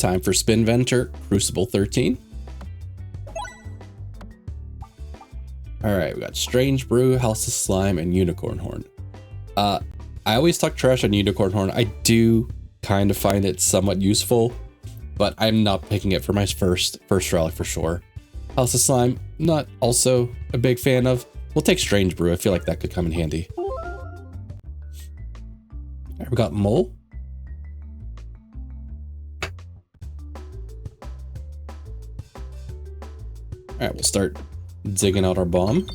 Time for Spinventor, Cruciball 13. Alright, we got Strange Brew, House of Slime, and Unicorn Horn. I always talk trash on Unicorn Horn. I do kind of find it somewhat useful, but I'm not picking it for my first rally for sure. House of Slime, not also a big fan of. We'll take Strange Brew. I feel like that could come in handy. Alright, we got Mole. Alright, we'll start digging out our bomb.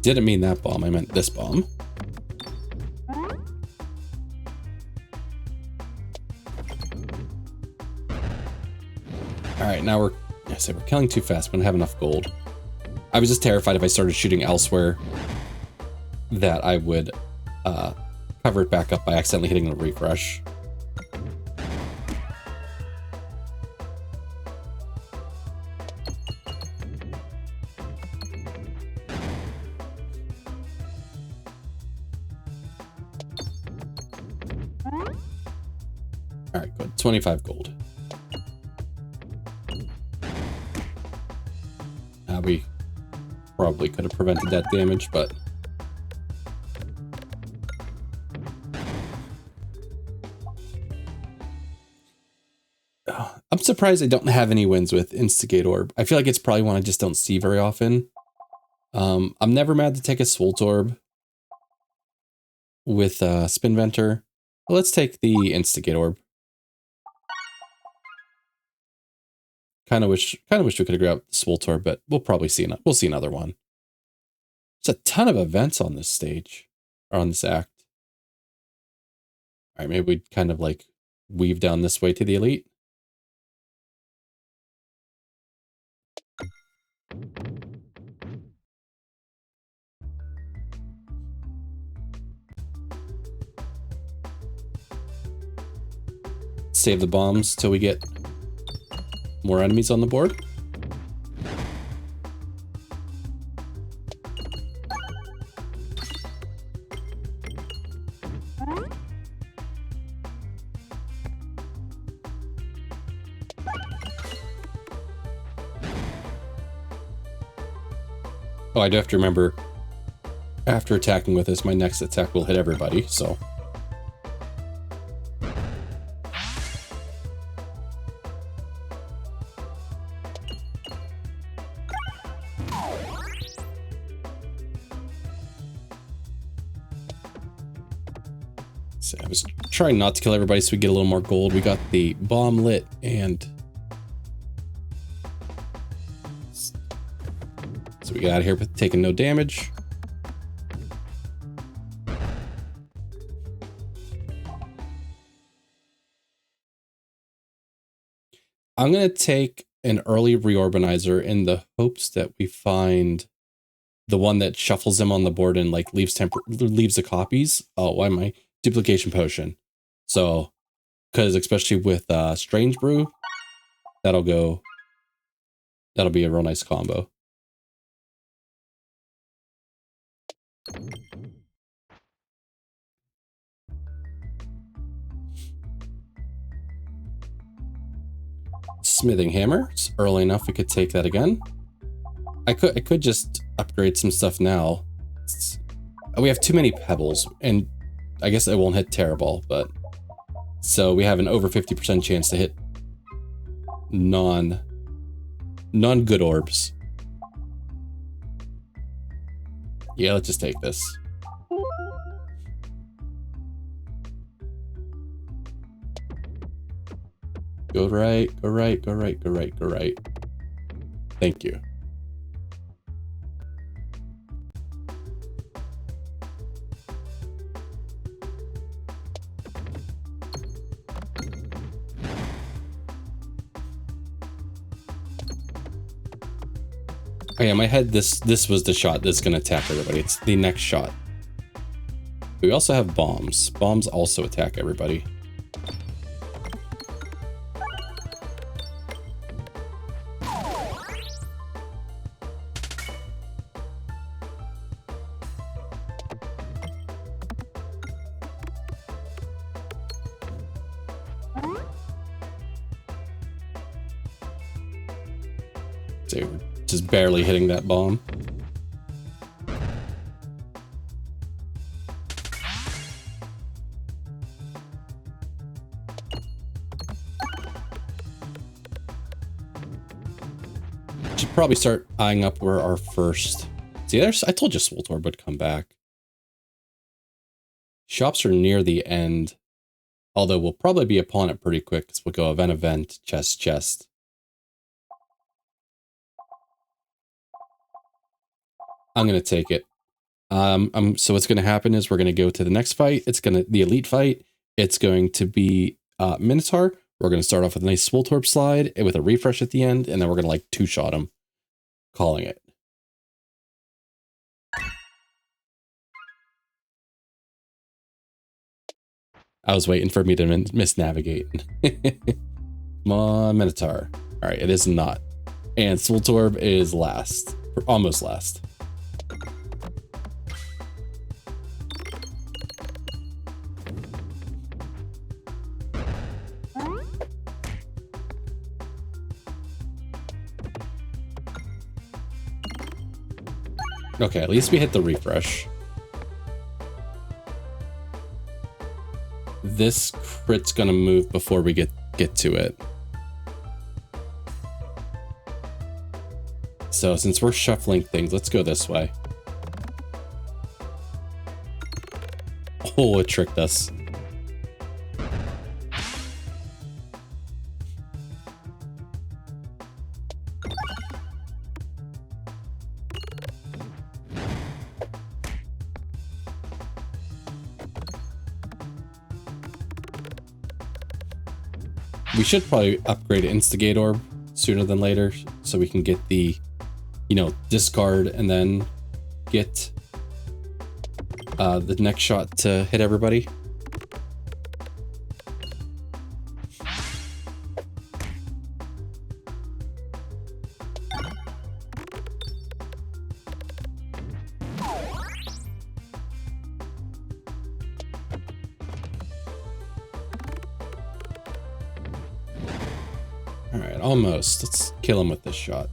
Didn't mean that bomb, I meant this bomb. Alright, now we're killing too fast. We don't have enough gold. I was just terrified if I started shooting elsewhere that I would cover it back up by accidentally hitting the refresh. Alright, good. 25 gold. We probably could have prevented that damage, but... I'm surprised I don't have any wins with Instigate Orb. I feel like it's probably one I just don't see very often. I'm never mad to take a Swolt Orb with Spinventor. Well, let's take the Instigate Orb. Kind of wish we could have grabbed the Swolt Orb, but we'll probably see another one. There's a ton of events on this stage, or on this act. All right, maybe we'd kind of like weave down this way to the elite. Save the bombs till we get more enemies on the board. Oh, I do have to remember, after attacking with this, my next attack will hit everybody, so... So I was trying not to kill everybody so we get a little more gold. We got the bomb lit and... So we get out of here with taking no damage. I'm going to take an early reorganizer in the hopes that we find the one that shuffles them on the board and like leaves the copies. Oh, why am I? Duplication potion. So, because especially with Strange Brew, that'll be a real nice combo. Smithing hammer. It's early enough we could take that again. I could just upgrade some stuff now. We have too many pebbles, and I guess it won't hit Terriball, but so we have an over 50% chance to hit non-good orbs. Yeah, let's just take this. Go right, go right, go right, go right, go right. Thank you. Oh yeah, in my head, this was the shot that's going to attack everybody. It's the next shot. We also have bombs. Bombs also attack everybody. So we're just barely hitting that bomb. Should probably start eyeing up where our first... See, there's... I told you Swoltorb would come back. Shops are near the end. Although we'll probably be upon it pretty quick because we'll go event, chest. I'm going to take it. So what's going to happen is we're going to go to the next fight. It's going to... The elite fight. It's going to be Minotaur. We're going to start off with a nice Swoltorb slide with a refresh at the end. And then we're going to like two-shot him. Calling it. I was waiting for me to misnavigate. Come on, Minotaur. All right, it is not. And Swoltorb is last. Or almost last. Okay, at least we hit the refresh. This crit's gonna move before we get to it. So since we're shuffling things, let's go this way. Oh, it tricked us. We should probably upgrade Instigate Orb sooner than later so we can get the, you know, discard and then get the next shot to hit everybody. Almost. Let's kill him with this shot.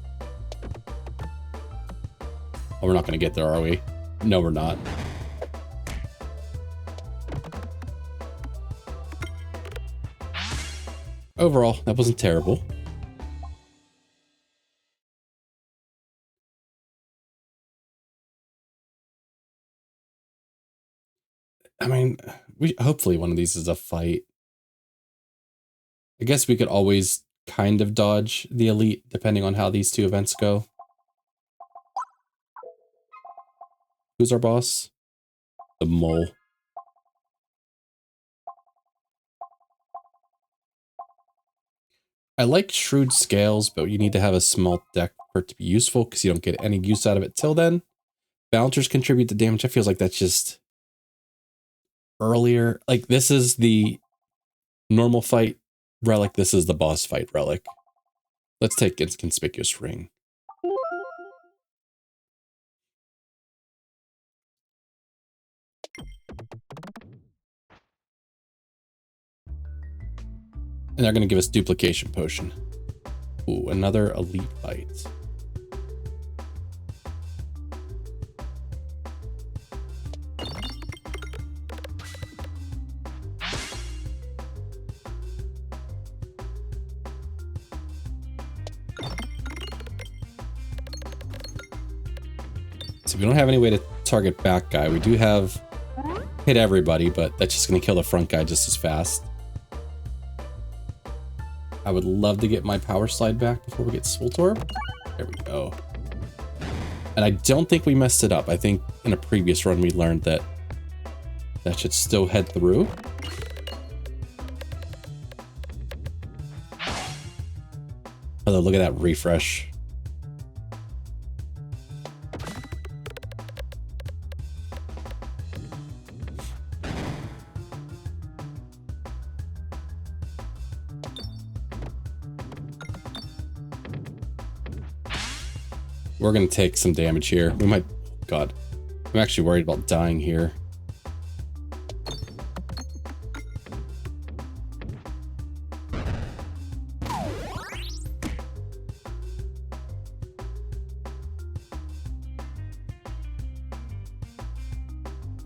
Oh, we're not going to get there, are we? No, we're not. Overall, that wasn't terrible. I mean, hopefully one of these is a fight. I guess we could always kind of dodge the elite depending on how these two events go. Who's our boss? The mole. I like Shrewd Scales, but you need to have a small deck for it to be useful because you don't get any use out of it till then. Balancers contribute to damage. I feel like that's just earlier. Like this is the normal fight relic. This is the boss fight relic. Let's take Inconspicuous Ring. And they're going to give us Duplication Potion. Ooh, another elite fight. So we don't have any way to target back guy. We do have hit everybody, but that's just going to kill the front guy just as fast. I would love to get my power slide back before we get Swoltorb. There we go. And I don't think we messed it up. I think in a previous run we learned that that should still head through. Although look at that refresh. We're going to take some damage here. We might... God. I'm actually worried about dying here.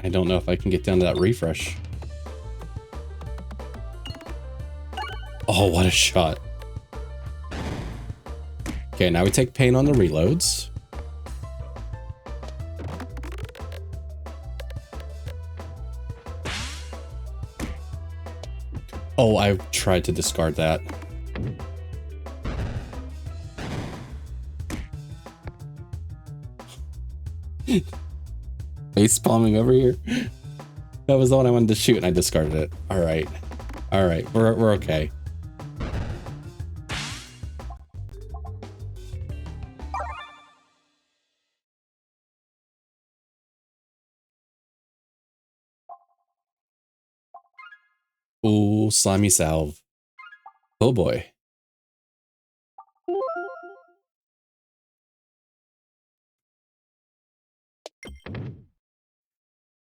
I don't know if I can get down to that refresh. Oh, what a shot. Okay, now we take pain on the reloads. Oh, I tried to discard that. Face palming over here. That was the one I wanted to shoot and I discarded it. All right. All right. We're okay. Ooh, slimy salve. Oh boy.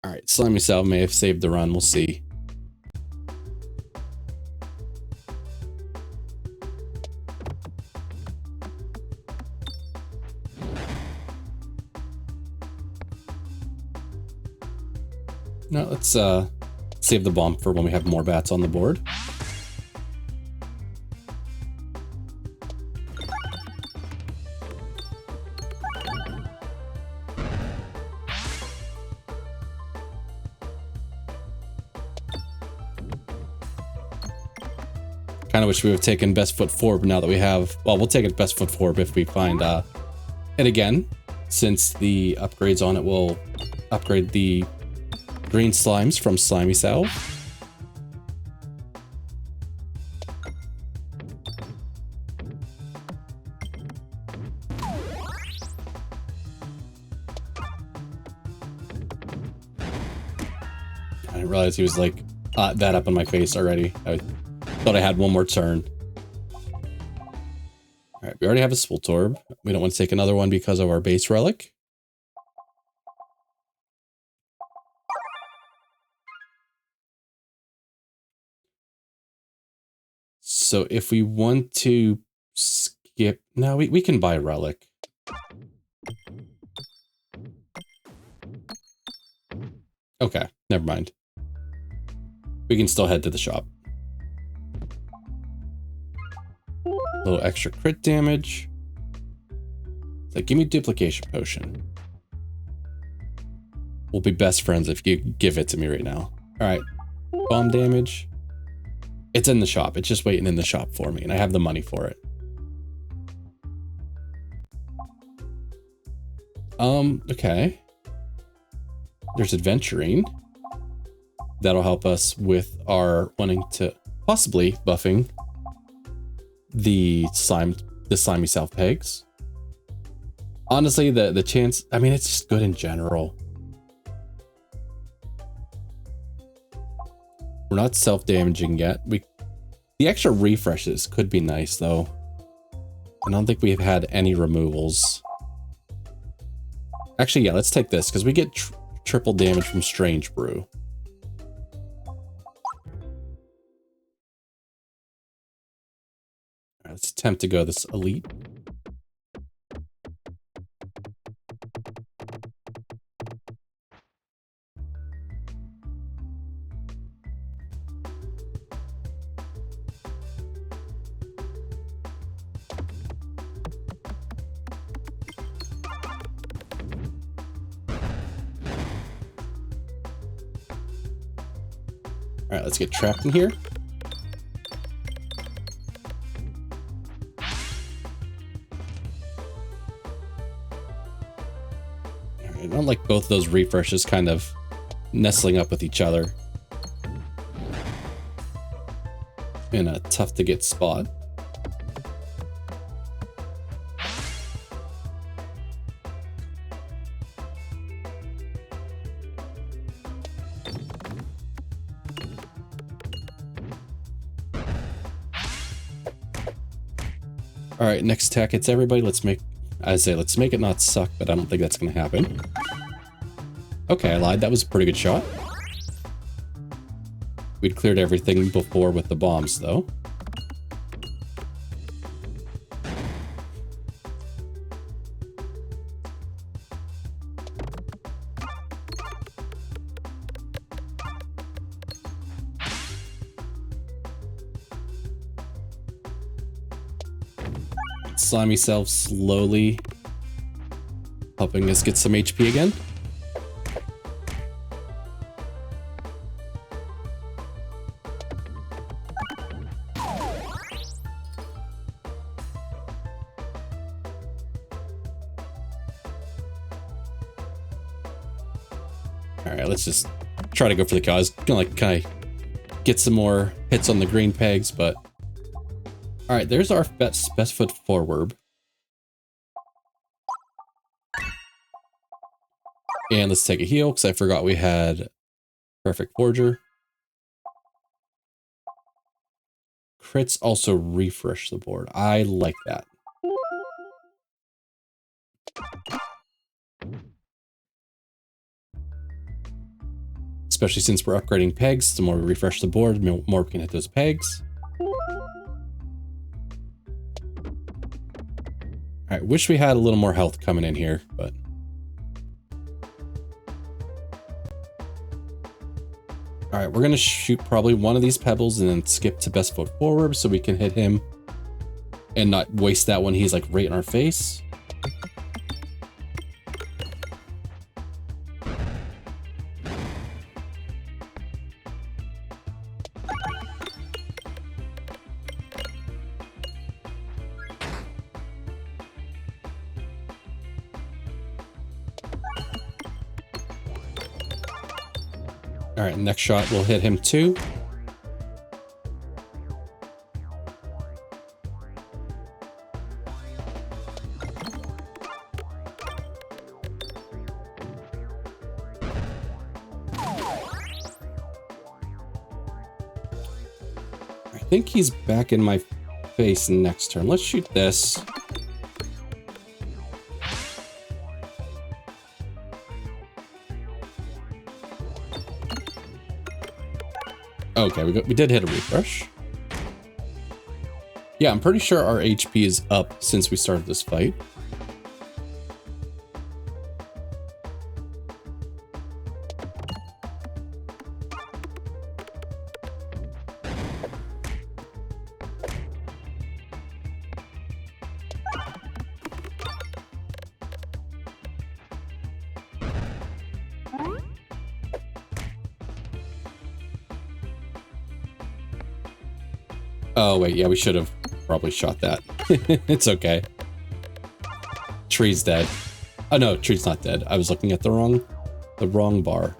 All right, slimy salve may have saved the run. We'll see. No, let's save the bomb for when we have more bats on the board. Kind of wish we would have taken best foot forward, but now that we have, well, we'll take it best foot forward if we find it again, since the upgrades on it will upgrade the green slimes from slimy salve. I didn't realize he was like that up in my face already. I thought I had one more turn. All right, we already have a Spinventor. We don't want to take another one because of our base relic. So if we want to skip, no, we can buy a relic. Okay, never mind. We can still head to the shop. A little extra crit damage. It's like, give me a duplication potion. We'll be best friends if you give it to me right now. All right, bomb damage. It's in the shop. It's just waiting in the shop for me, and I have the money for it. Okay. There's adventuring. That'll help us with our wanting to possibly buffing the slimy self pegs. Honestly, the chance, I mean, it's just good in general. We're not self-damaging yet. The extra refreshes could be nice though. I don't think we've had any removals. Actually, yeah, let's take this because we get triple damage from Strange Brew. All right, let's attempt to go this elite. All right, let's get trapped in here. All right, I don't like both those refreshes kind of nestling up with each other in a tough to get spot. All right, next attack hits everybody. Let's make it not suck, but I don't think that's gonna happen. Okay, I lied. That was a pretty good shot. We'd cleared everything before with the bombs, though. slimy self slowly helping us get some HP again. All right, let's just try to go for the kill. I was gonna like kind of get some more hits on the green pegs, but all right, there's our best foot forward. And let's take a heal because I forgot we had Perfect Forger. Crits also refresh the board. I like that. Especially since we're upgrading pegs, the more we refresh the board, the more we can hit those pegs. All right, wish we had a little more health coming in here, but. All right, we're gonna shoot probably one of these pebbles and then skip to best foot forward so we can hit him and not waste that when he's like right in our face. All right, next shot will hit him too. I think he's back in my face next turn. Let's shoot this. Okay, we did hit a refresh. Yeah, I'm pretty sure our HP is up since we started this fight. Oh, wait, yeah, we should have probably shot that. It's okay. Tree's dead. Oh, no, tree's not dead. I was looking at the wrong bar.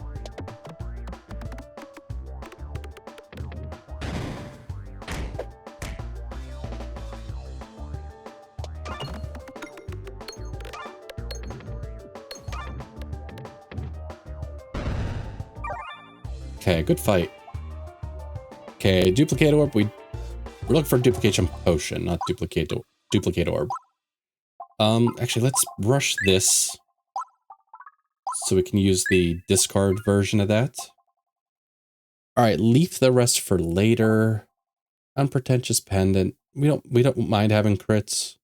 Okay, good fight. Okay, duplicate orb. We're looking for duplication potion, not duplicate orb. Actually, let's rush this so we can use the discard version of that. All right, leave the rest for later. Unpretentious pendant. We don't mind having crits.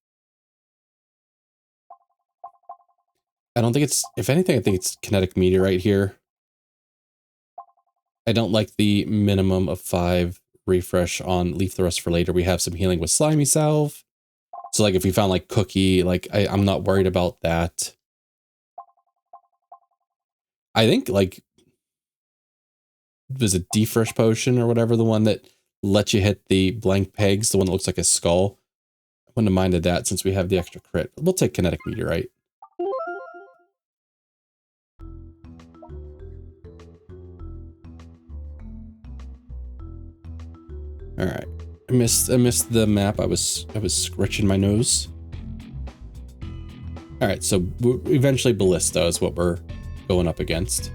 I don't think it's, if anything, I think it's Kinetic Meteorite here. I don't like the minimum of 5 refresh on leave the rest for later. We have some healing with Slimy Salve. So like if we found like Cookie, like I'm not worried about that. I think like there's a defresh potion or whatever, the one that lets you hit the blank pegs, the one that looks like a skull. I wouldn't have minded that since we have the extra crit. We'll take Kinetic Meteorite. All right, I missed the map. I was scratching my nose. All right, so eventually Ballista is what we're going up against.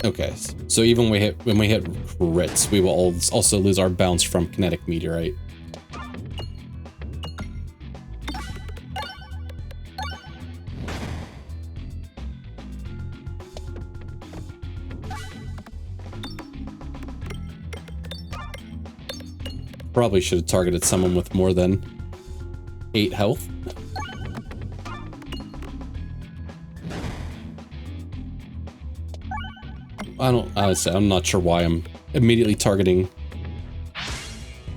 Okay, so even when we hit crits, we will also lose our bounce from Kinetic Meteorite. Probably should have targeted someone with more than 8 health. I don't, honestly, I'm not sure why I'm immediately targeting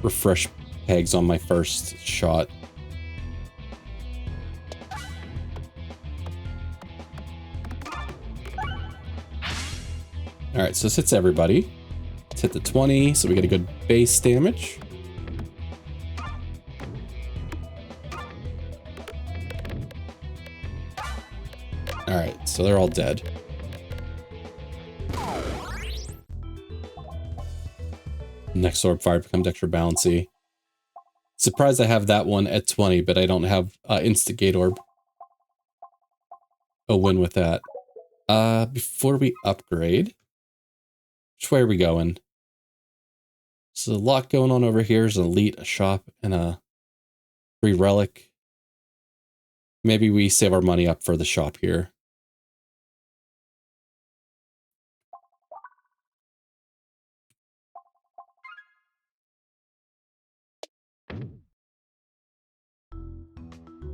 refresh pegs on my first shot. Alright, so this hits everybody. Let's hit the 20, so we get a good base damage. Alright, so they're all dead. Next orb fire becomes extra bouncy. Surprised I have that one at 20, but I don't have Instigate Orb. A win with that. Before we upgrade, which way are we going? So a lot going on over here. There's an elite, a shop, and a free relic. Maybe we save our money up for the shop here.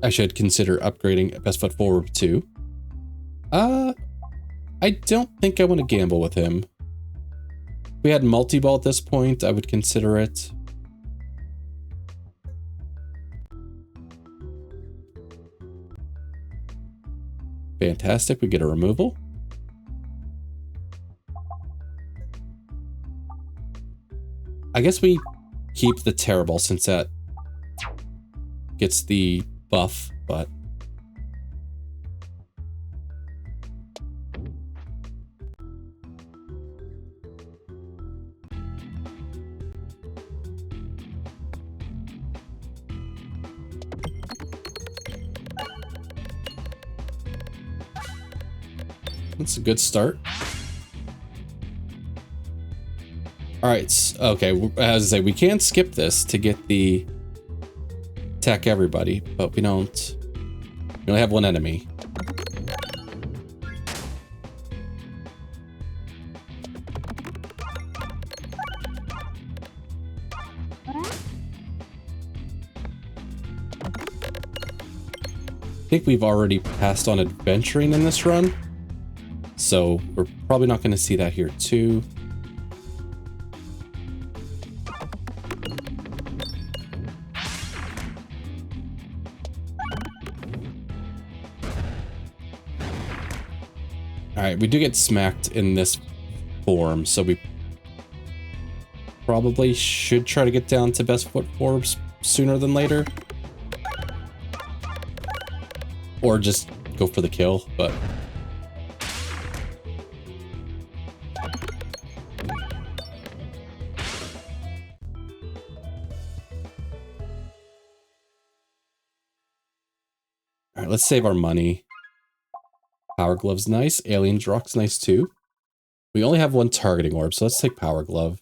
I should consider upgrading Best Foot Forward too. I don't think I want to gamble with him. If we had multi-ball at this point, I would consider it. Fantastic, we get a removal. I guess we keep the Terriball since that gets the buff, but that's a good start. All right, okay, as I say, we can skip this to get the attack everybody, but we only have one enemy. I think we've already passed on adventuring in this run, so we're probably not going to see that here too. Alright, we do get smacked in this form, so we probably should try to get down to Best Foot Forbs sooner than later. Or just go for the kill, but... Alright, let's save our money. Power Glove's nice. Alien Rock's nice too. We only have one targeting orb, so let's take Power Glove.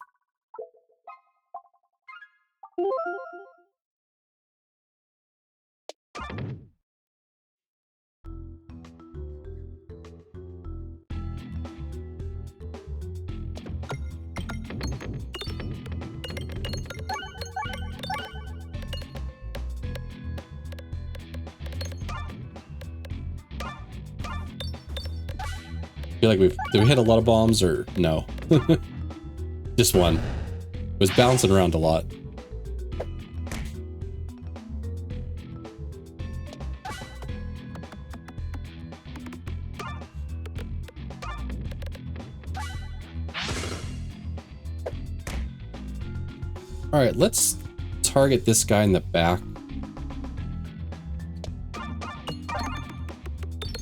I feel like did we hit a lot of bombs or no? Just one. It was bouncing around a lot. All right, let's target this guy in the back.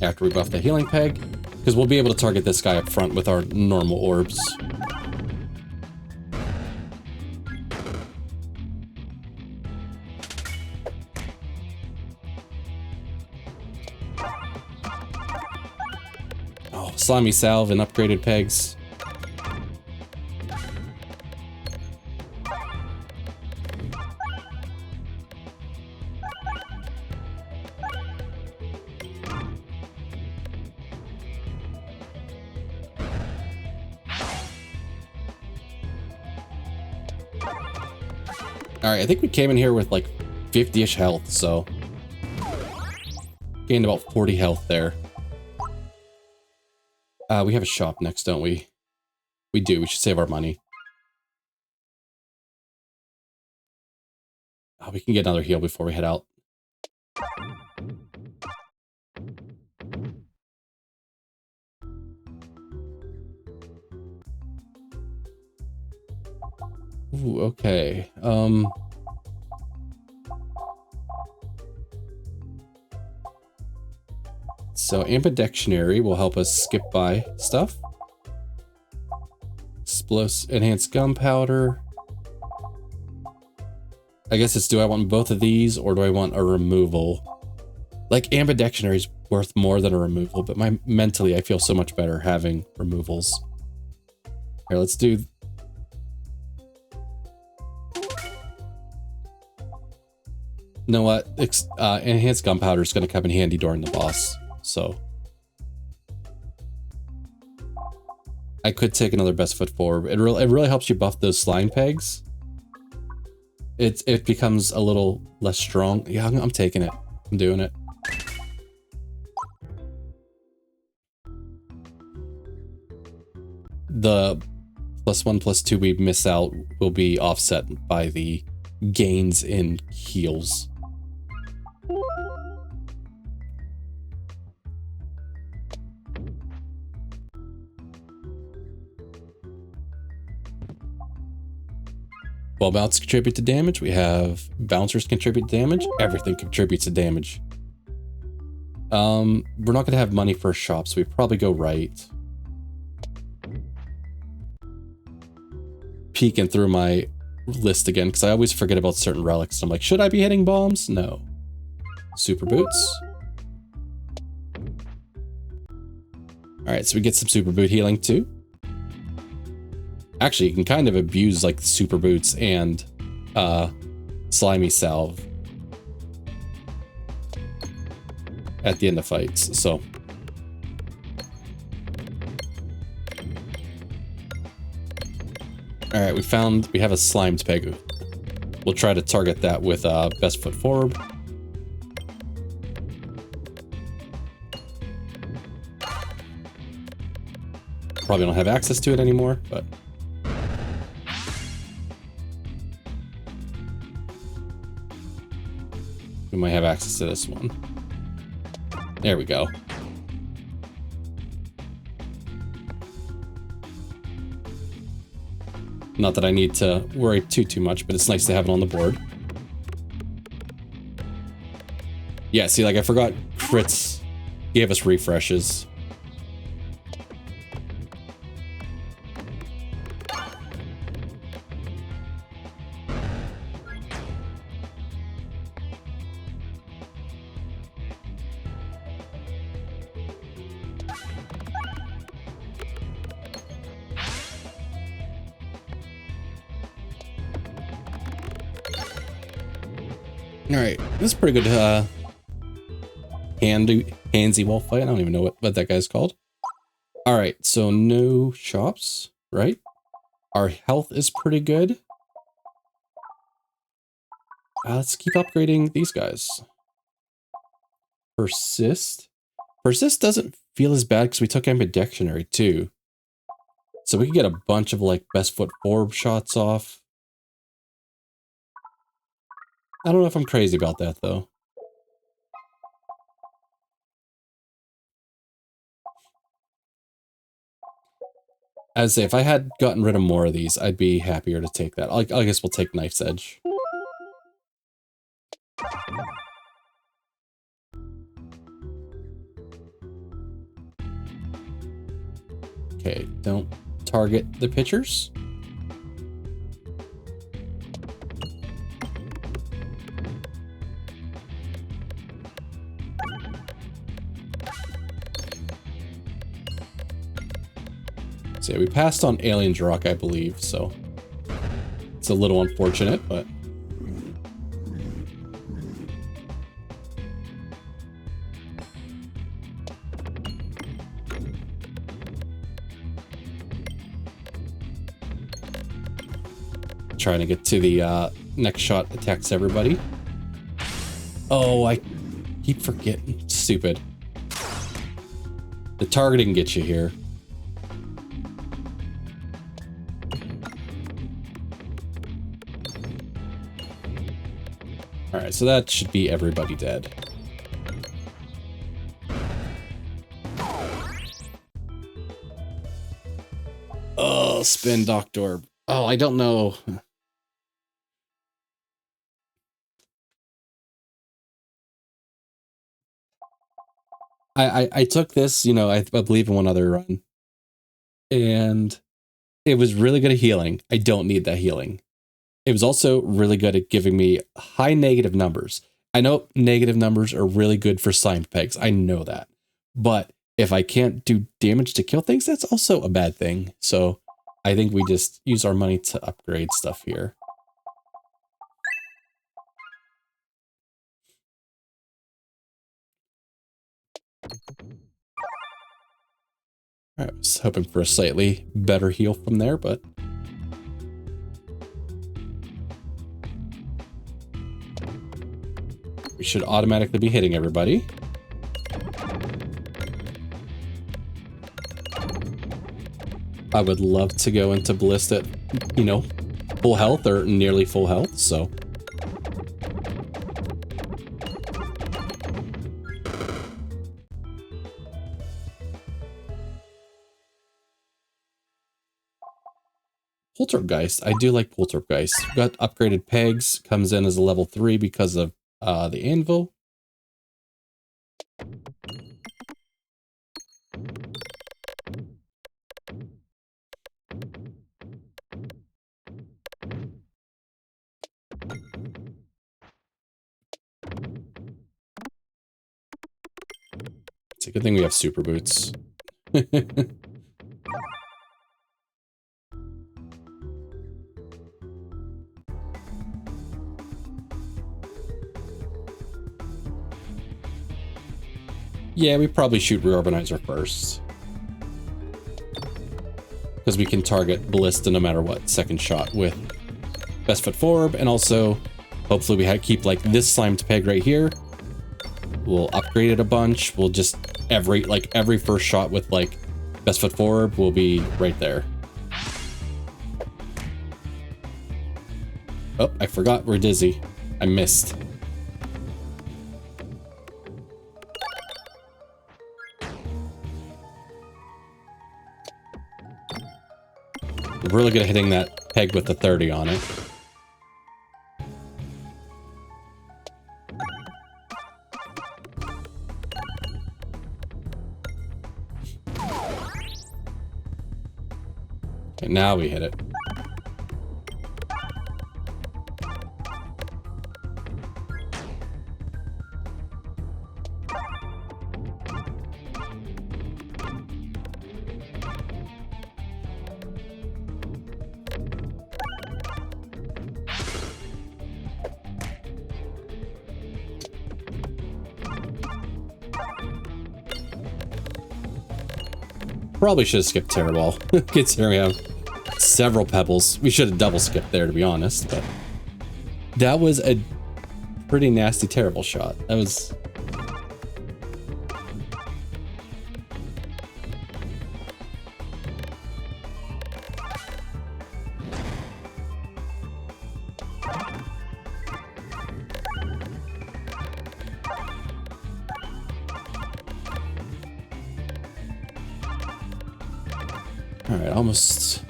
After we buff the healing peg. Because we'll be able to target this guy up front with our normal orbs. Oh, slimy salve and upgraded pegs. Alright, I think we came in here with like 50-ish health, so... Gained about 40 health there. We have a shop next, don't we? We do. We should save our money. Oh, we can get another heal before we head out. Ooh, okay. So Ambidictionary will help us skip by stuff. Enhanced gunpowder. I guess it's, do I want both of these or do I want a removal? Like Ambidictionary is worth more than a removal, but mentally I feel so much better having removals. Here, let's do. You know what? Enhanced gunpowder is going to come in handy during the boss, so I could take another best foot forward. It really helps you buff those slime pegs. It becomes a little less strong. Yeah, I'm taking it. I'm doing it. The +1/+2 we miss out will be offset by the gains in heals. Ball bounce contribute to damage. We have bouncers contribute to damage. Everything contributes to damage. We're not gonna have money for a shop, so we probably go right. Peeking through my list again, because I always forget about certain relics. I'm like, should I be hitting bombs? No. Super boots. Alright, so we get some super boot healing too. Actually, you can kind of abuse like super boots and slimy salve at the end of fights, so. Alright, we have a slimed peg. We'll try to target that with best foot forward. Probably don't have access to it anymore, but we might have access to this one. There we go. Not that I need to worry too much, but it's nice to have it on the board. Yeah, see, like I forgot crits gave us refreshes. Alright, this is pretty good handsy wall fight. I don't even know what that guy's called. Alright, so no shops, right? Our health is pretty good. Let's keep upgrading these guys. Persist. Persist doesn't feel as bad because we took Ambidictionary too. So we can get a bunch of like best foot forward shots off. I don't know if I'm crazy about that, though. As if I had gotten rid of more of these, I'd be happier to take that. I guess we'll take Knife's Edge. Okay, don't target the pitchers. So yeah, we passed on Alien's Rock, I believe, so it's a little unfortunate, but trying to get to the next shot attacks everybody. Oh, I keep forgetting. Stupid. The targeting gets you here. Alright, so that should be everybody dead. Oh, spin Doctor. Oh, I don't know. I took this, you know, I believe in one other run. And it was really good at healing. I don't need that healing. It was also really good at giving me high negative numbers. I know negative numbers are really good for slimed pegs. I know that. But if I can't do damage to kill things, that's also a bad thing. So I think we just use our money to upgrade stuff here. I was hoping for a slightly better heal from there, but we should automatically be hitting everybody. I would love to go into Bliss at, you know, full health or nearly full health, so. Poltergeist. I do like Poltergeist. Got upgraded pegs. Comes in as a level 3 because of the anvil. It's a good thing we have super boots. Yeah, we probably shoot Reorganizer first. Because we can target Ballista no matter what, second shot with Best Foot Forward, and also hopefully we keep like this slimed peg right here. We'll upgrade it a bunch. We'll just every first shot with like Best Foot Forward will be right there. Oh, I forgot we're dizzy. I missed. We're really good at hitting that peg with the 30 on it. Okay, now we hit it. Probably should have skipped Terriball. Considering we have several Pebballs. We should have double skipped there, to be honest, but that was a pretty nasty, terrible shot. That was... Alright, almost...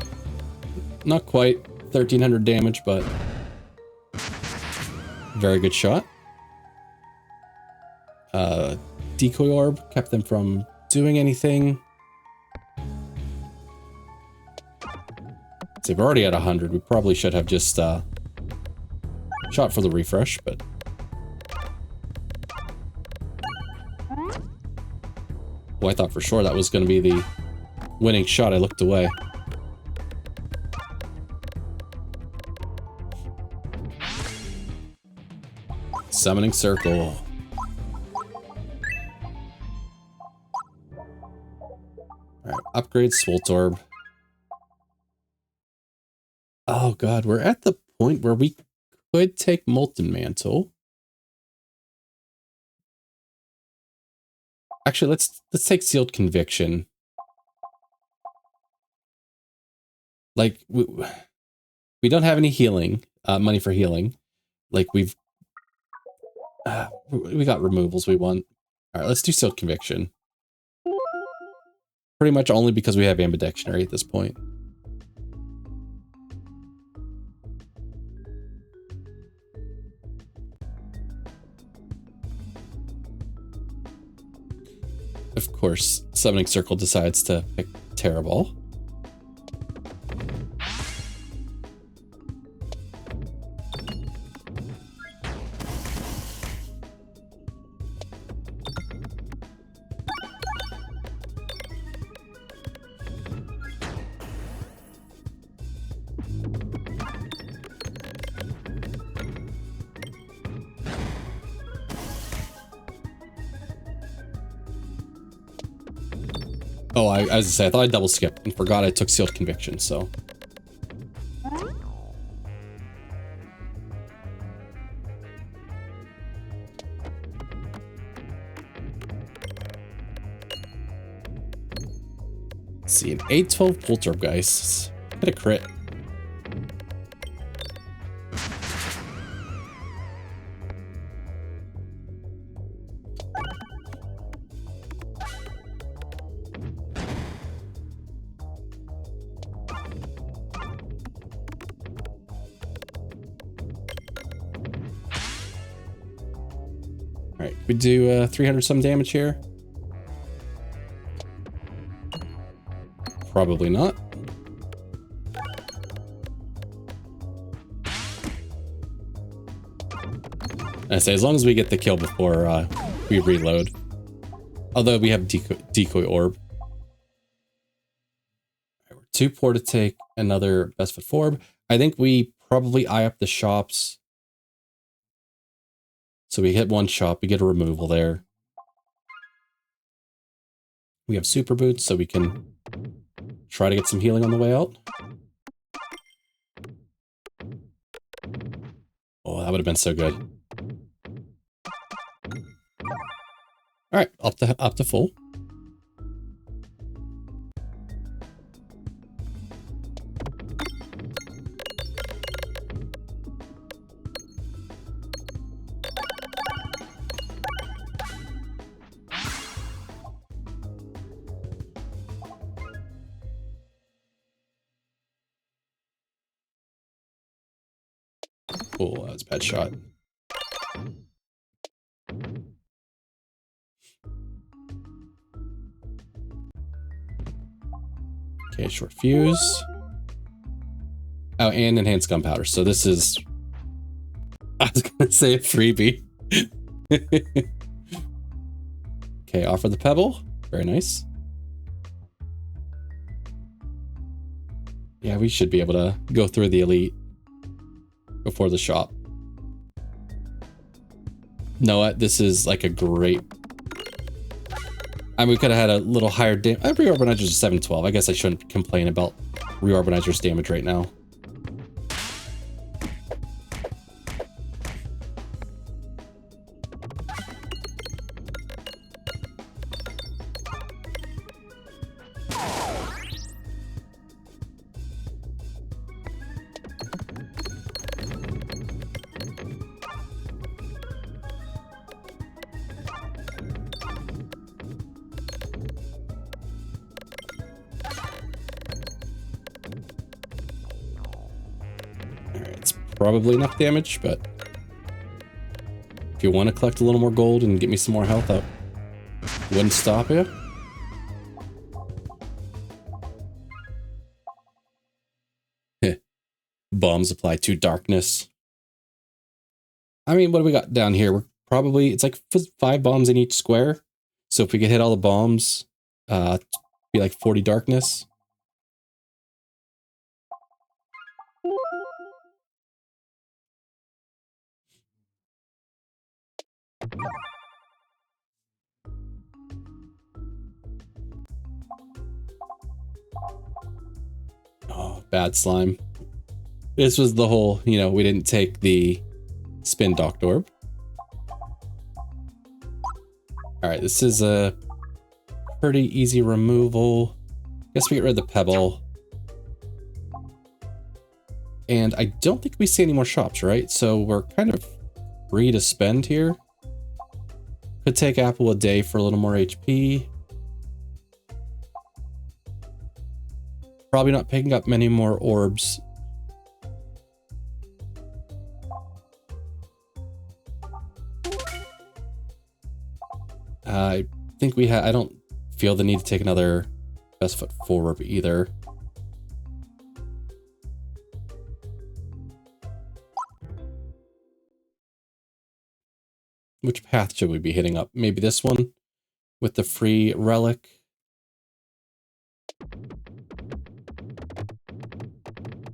not quite 1,300 damage, but... very good shot. Decoy Orb kept them from doing anything. So we're already at 100. We probably should have just shot for the refresh, but... well, I thought for sure that was going to be the winning shot. I looked away. Summoning Circle. Alright, upgrade Swoltorb. Oh god, we're at the point where we could take Molten Mantle. Actually, let's take Sealed Conviction. Like, we don't have any healing, money for healing. Like, we've We got removals we want. All right, let's do Sealed Conviction. Pretty much only because we have Ambidictionary at this point. Of course, Summoning Circle decides to pick Terriball. Oh, as I say, I thought I double skipped and forgot I took Sealed Conviction, so. Let's see, an 8-12 Poltergeist. Hit a crit. Alright, we do 300 some damage here. Probably not. I say, as long as we get the kill before we reload. Although we have decoy orb. Right, we're too poor to take another best foot forward. I think we probably eye up the shops. So we hit one shop, we get a removal there. We have super boots, so we can try to get some healing on the way out. Oh, that would have been so good. All right, up to full. Oh, that was a bad shot. Okay, short fuse. Oh, and enhanced gunpowder. So this is... I was gonna say a freebie. Okay, offer the Pebble. Very nice. Yeah, we should be able to go through the elite before the shop. No, this is like a great... I mean, we could have had a little higher damage. Reorganizer's a 712. I guess I shouldn't complain about Reorganizer's damage right now. Probably enough damage, but if you want to collect a little more gold and get me some more health, that wouldn't stop you. Bombs apply to darkness. I mean, what do we got down here? We're probably, it's like 5 bombs in each square. So if we could hit all the bombs, it'd be like 40 darkness. Oh, bad slime. This was the whole, you know, we didn't take the spin docked orb. All right, this is a pretty easy removal. Guess we get rid of the Pebball. And I don't think we see any more shops, right? So we're kind of free to spend here. Could take Apple a day for a little more HP. Probably not picking up many more orbs. I think I don't feel the need to take another best foot forward either. Which path should we be hitting up? Maybe this one with the free relic.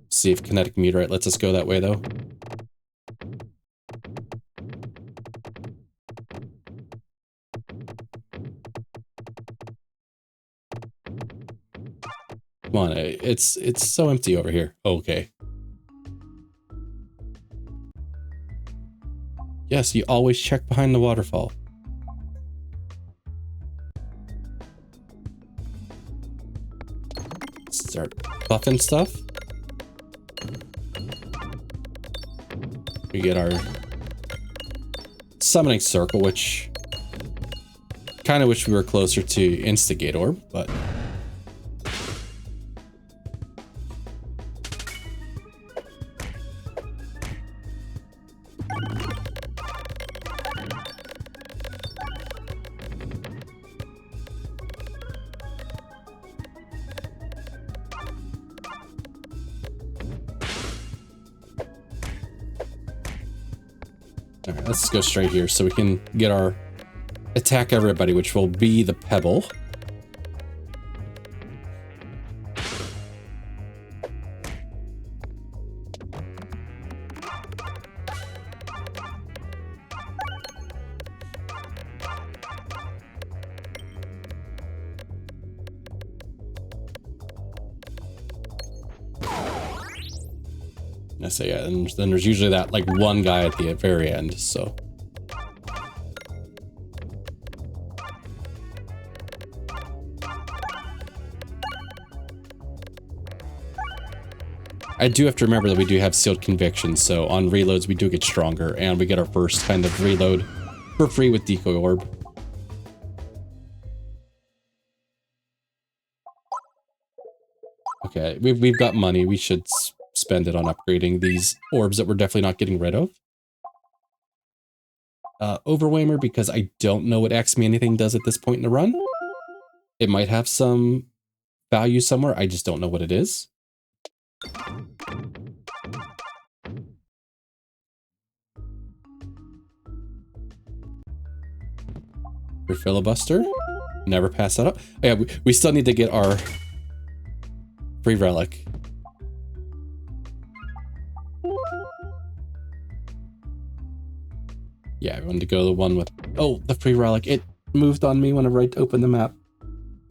See if Kinetic Meteorite lets us go that way though. Come on, it's so empty over here. Okay. Yes, you always check behind the waterfall. Start buffing stuff. We get our summoning circle, which kind of wish we were closer to Instigate Orb, but let's go straight here so we can get our attack everybody, which will be the Pebball. I say, yeah, and then there's usually that like one guy at the very end, so. I do have to remember that we do have sealed conviction, so on reloads we do get stronger, and we get our first kind of reload for free with Decoy Orb. Okay, we've got money. We should spend it on upgrading these orbs that we're definitely not getting rid of. Overwhelmer, because I don't know what Ask Me Anything does at this point in the run. It might have some value somewhere. I just don't know what it is. For filibuster. Never pass that up. Oh, yeah, we still need to get our free relic. Yeah, I wanted to go the one with... Oh, the free relic. It moved on me whenever I opened the map.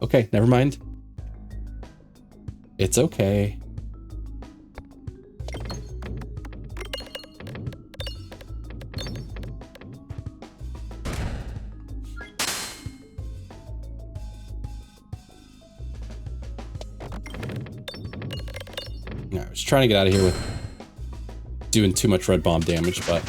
Okay, never mind. It's okay. No, I was trying to get out of here with doing too much red bomb damage, but...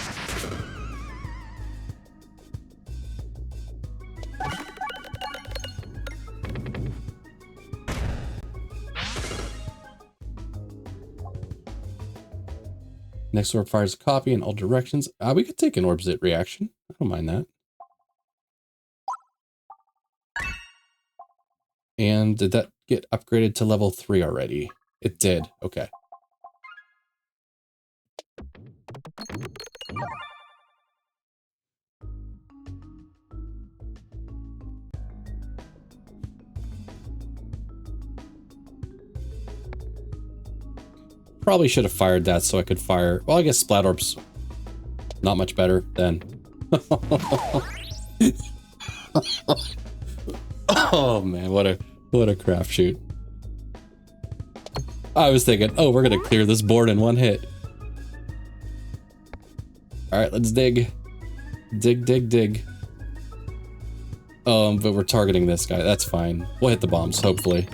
Next orb fires a copy in all directions. We could take an orbs it reaction. I don't mind that. And did that get upgraded to level 3 already? It did. Okay. Probably should have fired that so I could fire... Well, I guess Splat Orb's not much better then. Oh man, what a crapshoot. I was thinking, oh, we're gonna clear this board in one hit. Alright, let's dig. Dig. But we're targeting this guy. That's fine. We'll hit the bombs, hopefully.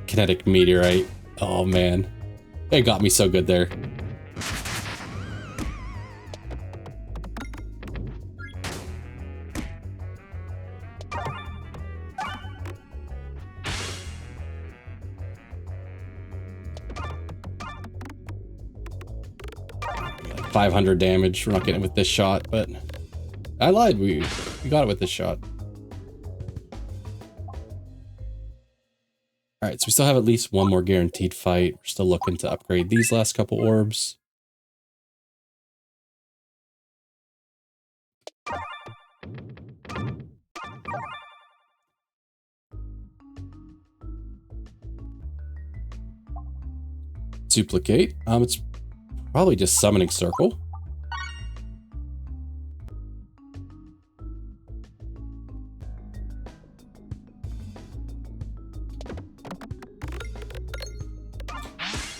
Kinetic Meteorite. Oh man, it got me so good there. Like 500 damage. We're not getting it with this shot, but I lied. We got it with this shot. All right, so we still have at least one more guaranteed fight. We're still looking to upgrade these last couple orbs. Duplicate. It's probably just summoning circle.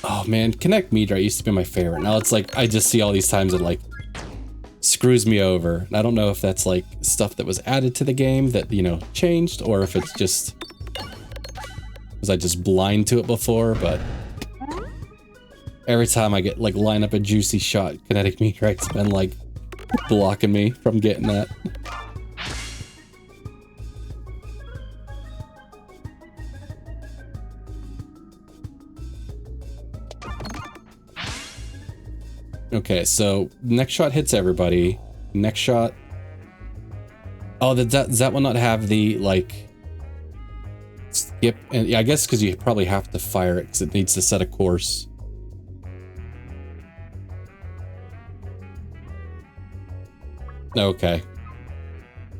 Oh man, Connect Meteorite used to be my favorite. Now it's like, I just see all these times it like screws me over. And I don't know if that's like stuff that was added to the game that, you know, changed, or if it's just, was I just blind to it before, but every time I get like line up a juicy shot, Kinetic Meteorite's been like blocking me from getting that. Okay, so next shot hits everybody. Next shot. Oh, does that one not have the like skip? And yeah, I guess because you probably have to fire it because it needs to set a course. Okay.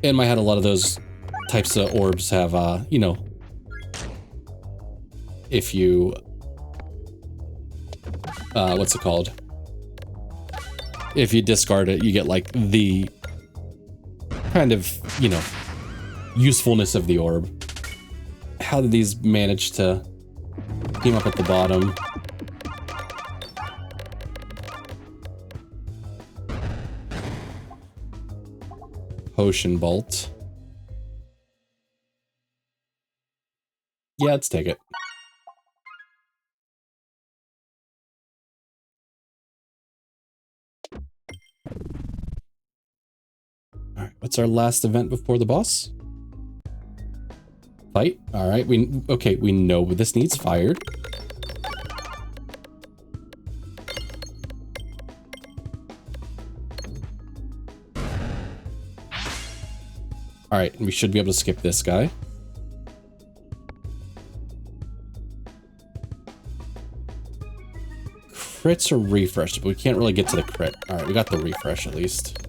In my head, a lot of those types of orbs have, you know, if you, what's it called? If you discard it, you get like the kind of, you know, usefulness of the orb. How did these manage to team up at the bottom? Potion Bolt. Yeah, let's take it. Alright, what's our last event before the boss? Fight. Alright, we know this needs fired. Alright, we should be able to skip this guy. Crits or refresh, but we can't really get to the crit. Alright, we got the refresh at least.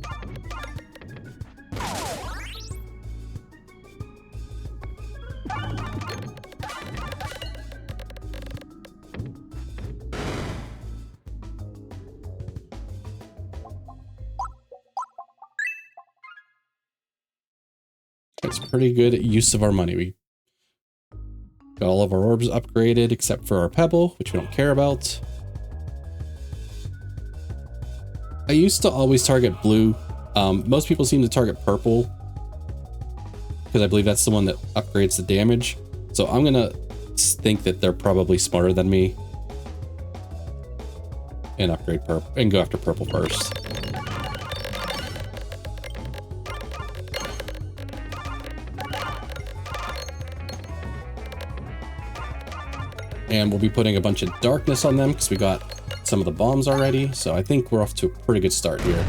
It's pretty good use of our money. We got all of our orbs upgraded except for our Pebble, which we don't care about. I used to always target blue. Most people seem to target purple because I believe that's the one that upgrades the damage. So I'm gonna think that they're probably smarter than me and upgrade purple and go after purple first. And we'll be putting a bunch of darkness on them because we got some of the bombs already. So I think we're off to a pretty good start here.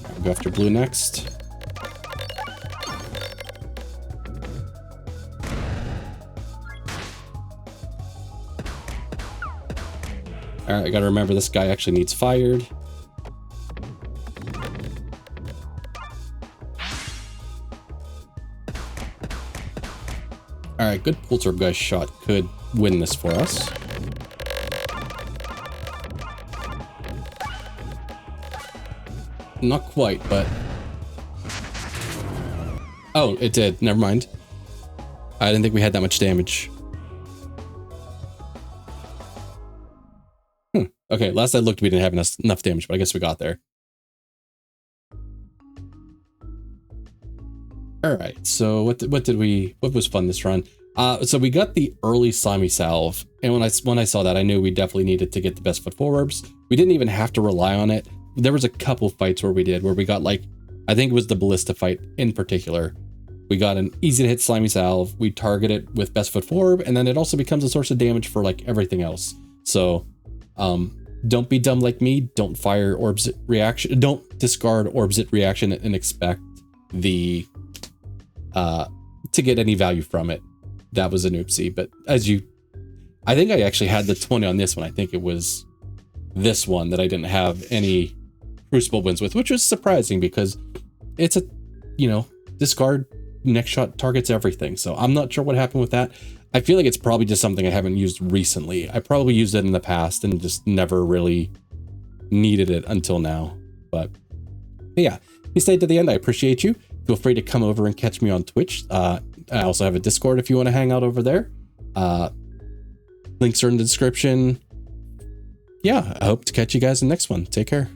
We'll go after blue next. Alright, I gotta remember this guy actually needs fired. Alright, good Pulsar guy's shot could win this for us. Not quite, but... Oh, it did. Never mind. I didn't think we had that much damage. Okay, last I looked, we didn't have enough damage, but I guess we got there. All right, so what was fun this run? So we got the early slimy salve, and when I saw that, I knew we definitely needed to get the best foot orbs. We didn't even have to rely on it. There was a couple fights where we got like, I think it was the ballista fight in particular. We got an easy to hit slimy salve. We target it with best foot orb, and then it also becomes a source of damage for like everything else. So, don't be dumb like me. Don't fire orbs reaction. Don't discard orbs reaction and expect the to get any value from it. That was an oopsie, but I think I actually had the 20 on this one. I think it was this one that I didn't have any Cruciball wins with, which was surprising because it's a, discard next shot targets everything. So I'm not sure what happened with that. I feel like it's probably just something I haven't used recently. I probably used it in the past and just never really needed it until now. But yeah, if you stayed to the end, I appreciate you. Feel free to come over and catch me on Twitch. I also have a Discord if you want to hang out over there. Links are in the description. Yeah, I hope to catch you guys in the next one. Take care.